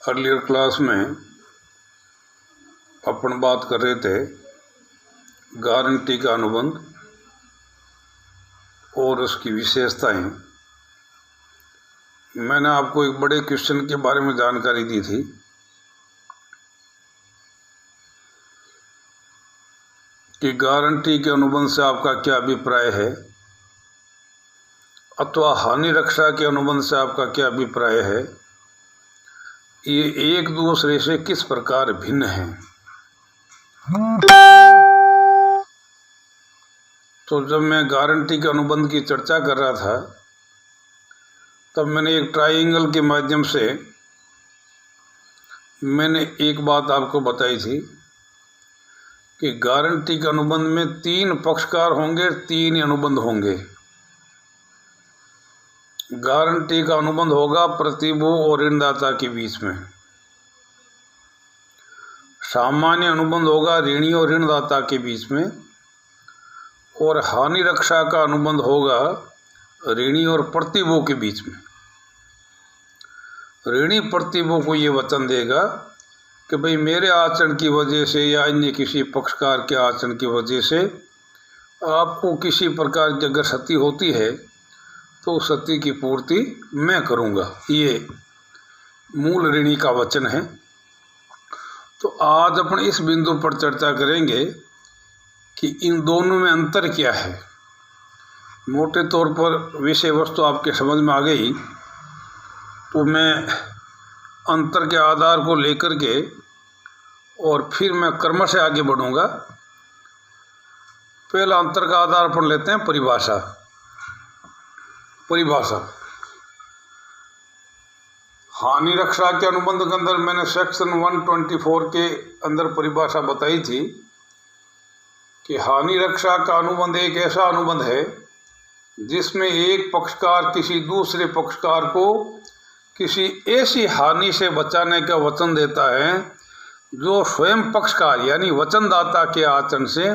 Earlier class में अपन बात कर रहे थे गारंटी का अनुबंध और उसकी विशेषताएं। मैंने आपको एक बड़े क्वेश्चन के बारे में जानकारी दी थी कि गारंटी के अनुबंध से आपका क्या अभिप्राय है, अथवा हानि रक्षा के अनुबंध से आपका क्या अभिप्राय है, ये एक दूसरे से किस प्रकार भिन्न हैं। तो जब मैं गारंटी के अनुबंध की चर्चा कर रहा था तब मैंने एक ट्रायंगल के माध्यम से मैंने एक बात आपको बताई थी कि गारंटी के अनुबंध में 3 पक्षकार होंगे, 3 अनुबंध होंगे। गारंटी का अनुबंध होगा प्रतिभू और ऋणदाता के बीच में। सामान्य अनुबंध होगा ऋणी और ऋणदाता के बीच में। और हानि रक्षा का अनुबंध होगा ऋणी और प्रतिभू के बीच में। ऋणी प्रतिभू को ये वचन देगा कि भाई मेरे आचरण की वजह से या अन्य किसी पक्षकार के आचरण की वजह से आपको किसी प्रकार की अगर क्षति होती है तो क्षति की पूर्ति मैं करूँगा। ये मूल ऋणी का वचन है। तो आज अपन इस बिंदु पर चर्चा करेंगे कि इन दोनों में अंतर क्या है। मोटे तौर पर विषय वस्तु आपके समझ में आ गई तो मैं अंतर के आधार को लेकर के और फिर मैं कर्म से आगे बढ़ूंगा। पहला अंतर का आधार पर लेते हैं परिभाषा। हानि रक्षा के अनुबंध के अंदर मैंने सेक्शन 124 के अंदर परिभाषा बताई थी कि हानि रक्षा का अनुबंध एक ऐसा अनुबंध है जिसमें एक पक्षकार किसी दूसरे पक्षकार को किसी ऐसी हानि से बचाने का वचन देता है जो स्वयं पक्षकार यानी वचनदाता के आचरण से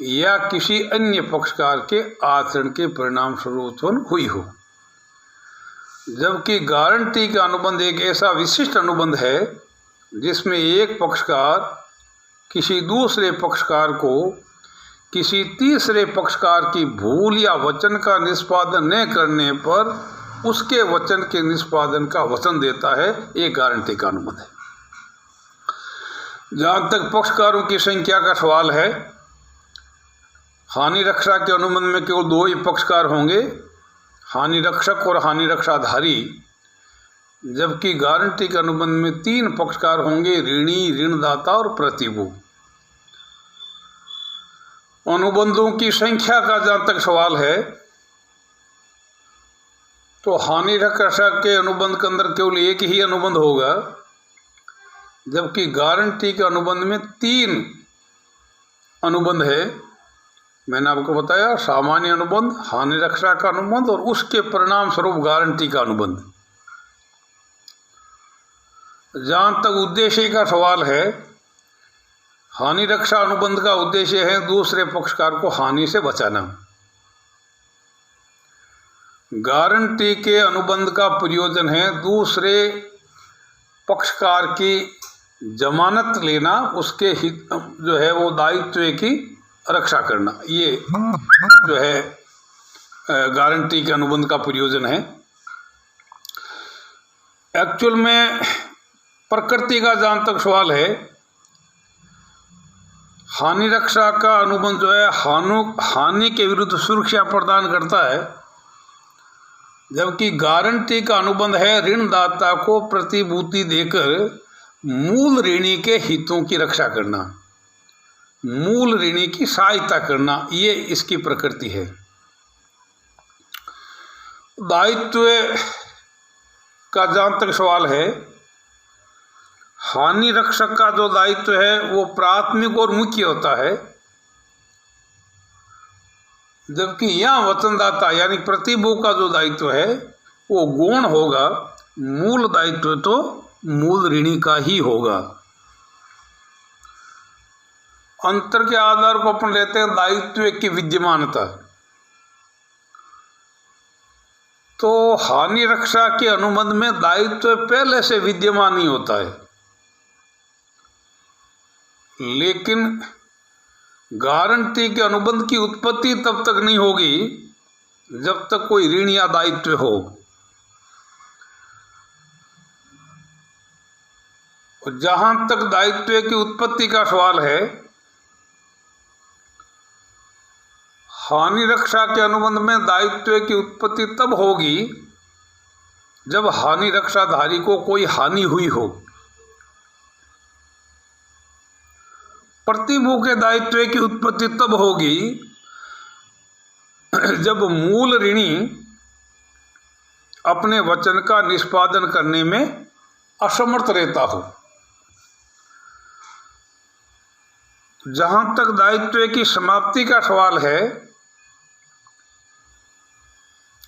या किसी अन्य पक्षकार के आचरण के परिणाम स्वरूप उत्पन्न हुई हो। जबकि गारंटी का अनुबंध एक ऐसा विशिष्ट अनुबंध है जिसमें एक पक्षकार किसी दूसरे पक्षकार को किसी तीसरे पक्षकार की भूल या वचन का निष्पादन न करने पर उसके वचन के निष्पादन का वचन देता है। ये गारंटी का अनुबंध है। जहाँ तक पक्षकारों की संख्या का सवाल है, हानि रक्षा के अनुबंध में केवल 2 ही पक्षकार होंगे, हानि रक्षक और हानि रक्षाधारी। जबकि गारंटी के अनुबंध में 3 पक्षकार होंगे, ऋणी, ऋणदाता और प्रतिभू। अनुबंधों की संख्या का जहाँ तक सवाल है तो हानि रक्षा के अनुबंध के अंदर केवल एक ही अनुबंध होगा, जबकि गारंटी के अनुबंध में 3 अनुबंध है। मैंने आपको बताया सामान्य अनुबंध, हानि रक्षा का अनुबंध और उसके परिणाम स्वरूप गारंटी का अनुबंध। जहाँ तक उद्देश्य का सवाल है, हानि रक्षा अनुबंध का उद्देश्य है दूसरे पक्षकार को हानि से बचाना। गारंटी के अनुबंध का प्रयोजन है दूसरे पक्षकार की जमानत लेना, उसके हित जो है वो दायित्व की रक्षा करना। ये जो है गारंटी के अनुबंध का प्रयोजन है। एक्चुअल में प्रकृति का जहाँ तक सवाल है, हानि रक्षा का अनुबंध जो है हानि के विरुद्ध सुरक्षा प्रदान करता है, जबकि गारंटी का अनुबंध है ऋणदाता को प्रतिभूति देकर मूल ऋणी के हितों की रक्षा करना, मूल ऋणी की सहायता करना। ये इसकी प्रकृति है। दायित्व का जहाँ तक सवाल है, हानि रक्षक का जो दायित्व है वो प्राथमिक और मुख्य होता है, जबकि यहाँ वचनदाता यानी प्रतिभू का जो दायित्व है वो गौण होगा। मूल दायित्व तो मूल ऋणी का ही होगा। अंतर के आधार को अपन लेते हैं दायित्व की विद्यमानता। तो हानि रक्षा के अनुबंध में दायित्व पहले से विद्यमान ही होता है, लेकिन गारंटी के अनुबंध की उत्पत्ति तब तक नहीं होगी जब तक कोई ऋण या दायित्व हो। जहां तक दायित्व की उत्पत्ति का सवाल है, हानि रक्षा के अनुबंध में दायित्व की उत्पत्ति तब होगी जब हानि रक्षाधारी को कोई हानि हुई हो। प्रतिभू के दायित्व की उत्पत्ति तब होगी जब मूल ऋणी अपने वचन का निष्पादन करने में असमर्थ रहता हो। जहां तक दायित्व की समाप्ति का सवाल है,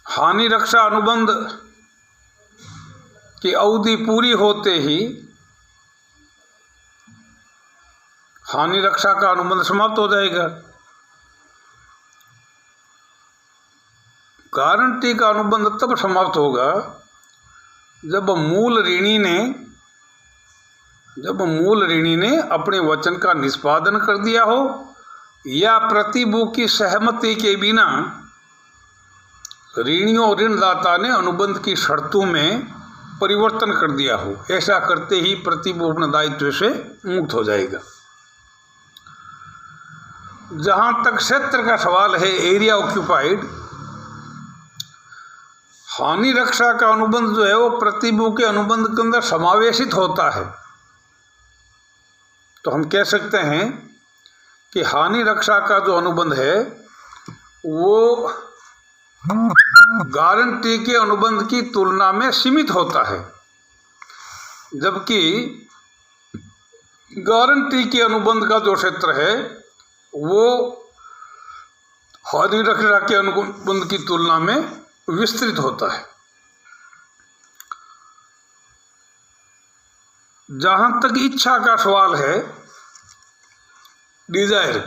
हानि रक्षा अनुबंध की अवधि पूरी होते ही हानि रक्षा का अनुबंध समाप्त हो जाएगा। गारंटी का अनुबंध तब समाप्त होगा जब मूल ऋणी ने अपने वचन का निष्पादन कर दिया हो या प्रतिभू की सहमति के बिना ऋणियों और ऋणदाता ने अनुबंध की शर्तों में परिवर्तन कर दिया हो। ऐसा करते ही प्रतिभू अपने दायित्व से मुक्त हो जाएगा। जहां तक क्षेत्र का सवाल है, एरिया ऑक्यूपाइड, हानि रक्षा का अनुबंध जो है वो प्रतिभू के अनुबंध के अंदर समावेशित होता है। तो हम कह सकते हैं कि हानि रक्षा का जो अनुबंध है वो गारंटी के अनुबंध की तुलना में सीमित होता है, जबकि गारंटी के अनुबंध का जो क्षेत्र है वो हानि रक्षा के अनुबंध की तुलना में विस्तृत होता है। जहां तक इच्छा का सवाल है, डिजायर,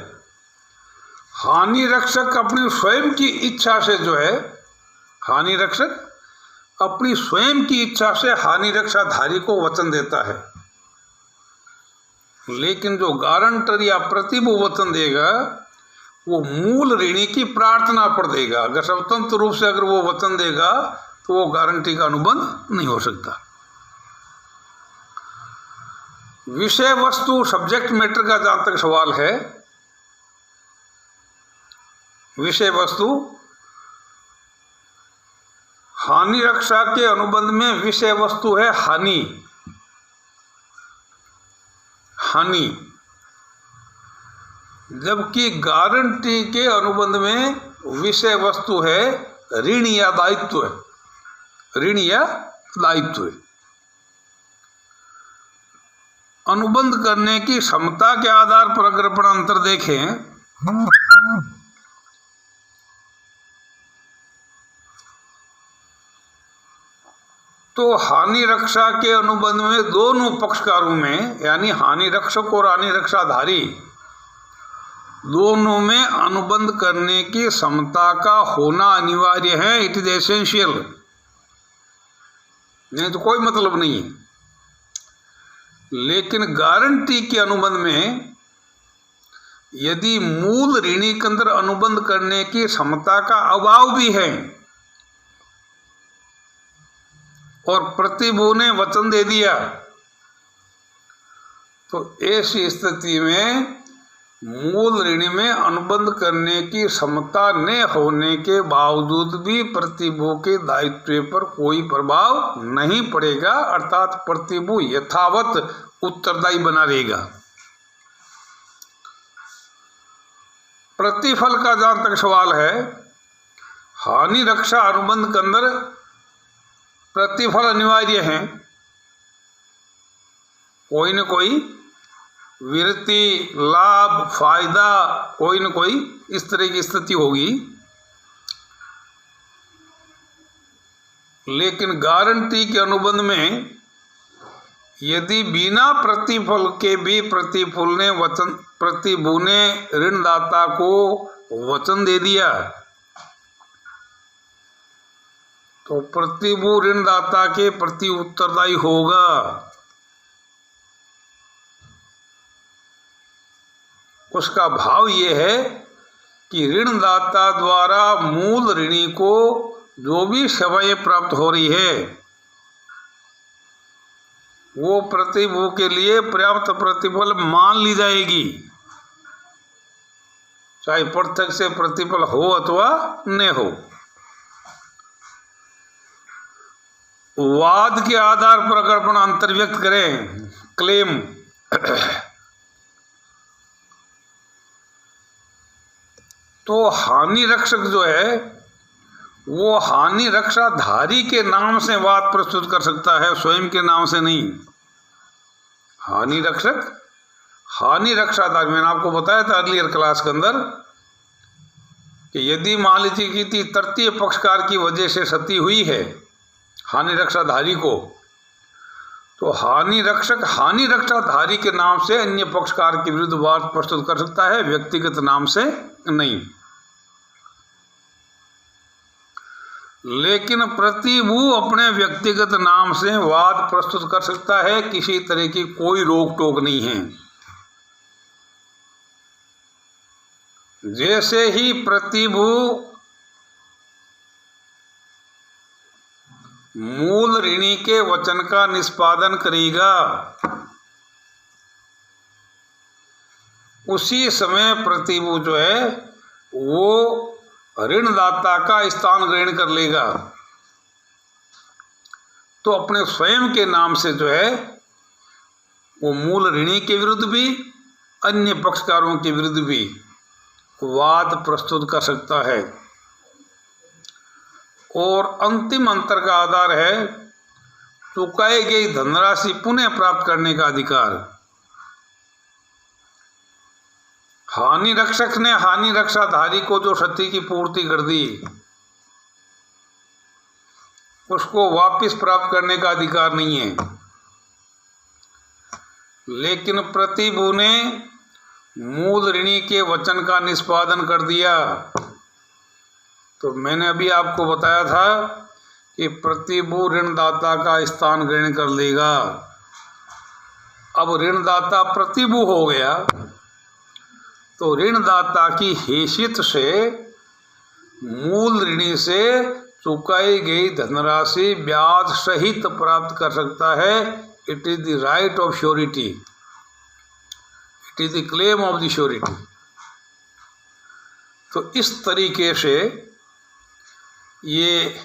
हानि रक्षक अपनी स्वयं की इच्छा से जो है, हानि रक्षक अपनी स्वयं की इच्छा से हानि रक्षाधारी को वचन देता है, लेकिन जो गारंटर या प्रतिभू वचन देगा वो मूल ऋणी की प्रार्थना पर देगा। अगर स्वतंत्र रूप से अगर वो वचन देगा तो वो गारंटी का अनुबंध नहीं हो सकता। विषय वस्तु सब्जेक्ट मैटर का जहां तक सवाल है, विषय वस्तु, हानि रक्षा के अनुबंध में विषय वस्तु है हानि, जबकि गारंटी के अनुबंध में विषय वस्तु है ऋण या दायित्व, ऋण या दायित्व। अनुबंध करने की क्षमता के आधार पर अगर अपन अंतर देखें, तो हानि रक्षा के अनुबंध में दोनों पक्षकारों में, यानी हानि रक्षक और हानि रक्षाधारी दोनों में अनुबंध करने की क्षमता का होना अनिवार्य है। इट इज एसेंशियल, नहीं तो कोई मतलब नहीं है। लेकिन गारंटी के अनुबंध में यदि मूल ऋणी के अंदर अनुबंध करने की क्षमता का अभाव भी है और प्रतिभू ने वचन दे दिया, तो ऐसी स्थिति में मूल ऋणी में अनुबंध करने की क्षमता न होने के बावजूद भी प्रतिभू के दायित्व पर कोई प्रभाव नहीं पड़ेगा, अर्थात प्रतिभू यथावत उत्तरदायी बना रहेगा। प्रतिफल का जहां तक सवाल है, हानि रक्षा अनुबंध के अंदर प्रतिफल अनिवार्य है। कोई न कोई विरति, लाभ, फायदा, कोई न कोई इस तरह की स्थिति होगी। लेकिन गारंटी के अनुबंध में यदि बिना प्रतिफल के भी प्रतिभू ने ऋणदाता को वचन दे दिया तो प्रतिभू ऋणदाता के प्रति उत्तरदायी होगा। उसका भाव ये है कि ऋणदाता द्वारा मूल ऋणी को जो भी सेवाएं प्राप्त हो रही है वो प्रतिभू के लिए पर्याप्त प्रतिफल मान ली जाएगी, चाहे प्रत्यक्ष से प्रतिफल हो अथवा न हो। वाद के आधार पर अगर अपन अंतर्व्यक्त करें क्लेम, तो हानि रक्षक जो है वो हानि रक्षाधारी के नाम से वाद प्रस्तुत कर सकता है, स्वयं के नाम से नहीं। हानि रक्षक, हानि रक्षाधारी, मैंने आपको बताया था अर्लियर क्लास के अंदर कि यदि मान लीजिए कि तृतीय पक्षकार की वजह से क्षति हुई है हानि रक्षाधारी को, तो हानि रक्षक हानि रक्षाधारी के नाम से अन्य पक्षकार के विरुद्ध वाद प्रस्तुत कर सकता है, व्यक्तिगत नाम से नहीं। लेकिन प्रतिभू अपने व्यक्तिगत नाम से वाद प्रस्तुत कर सकता है, किसी तरह की कोई रोक टोक नहीं है। जैसे ही प्रतिभू मूल ऋणी के वचन का निष्पादन करेगा उसी समय प्रतिभू जो है वो ऋणदाता का स्थान ग्रहण कर लेगा, तो अपने स्वयं के नाम से जो है वो मूल ऋणी के विरुद्ध भी अन्य पक्षकारों के विरुद्ध भी वाद प्रस्तुत कर सकता है। और अंतिम अंतर का आधार है चुकाई गई धनराशि पुनः प्राप्त करने का अधिकार। हानि रक्षक ने हानि रक्षाधारी को जो क्षति की पूर्ति कर दी उसको वापस प्राप्त करने का अधिकार नहीं है, लेकिन प्रतिभू ने मूल ऋणी के वचन का निष्पादन कर दिया। तो मैंने अभी आपको बताया था कि प्रतिभू ऋणदाता का स्थान ग्रहण कर लेगा। अब ऋणदाता प्रतिभू हो गया तो ऋणदाता की हैसियत से मूल ऋणी से चुकाई गई धनराशि ब्याज सहित प्राप्त कर सकता है। It is the right of surety, it is the claim of the surety. तो इस तरीके से ये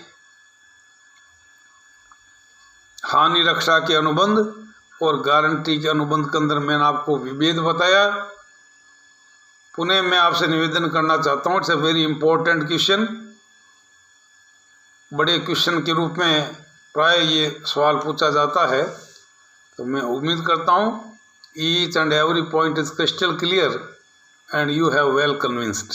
हानि रक्षा के अनुबंध और गारंटी के अनुबंध के अंदर मैंने आपको विभेद बताया। पुनः मैं आपसे निवेदन करना चाहता हूँ, it's a very important question, बड़े क्वेश्चन के रूप में प्राय ये सवाल पूछा जाता है। तो मैं उम्मीद करता हूँ each and every point is crystal clear and you have well convinced.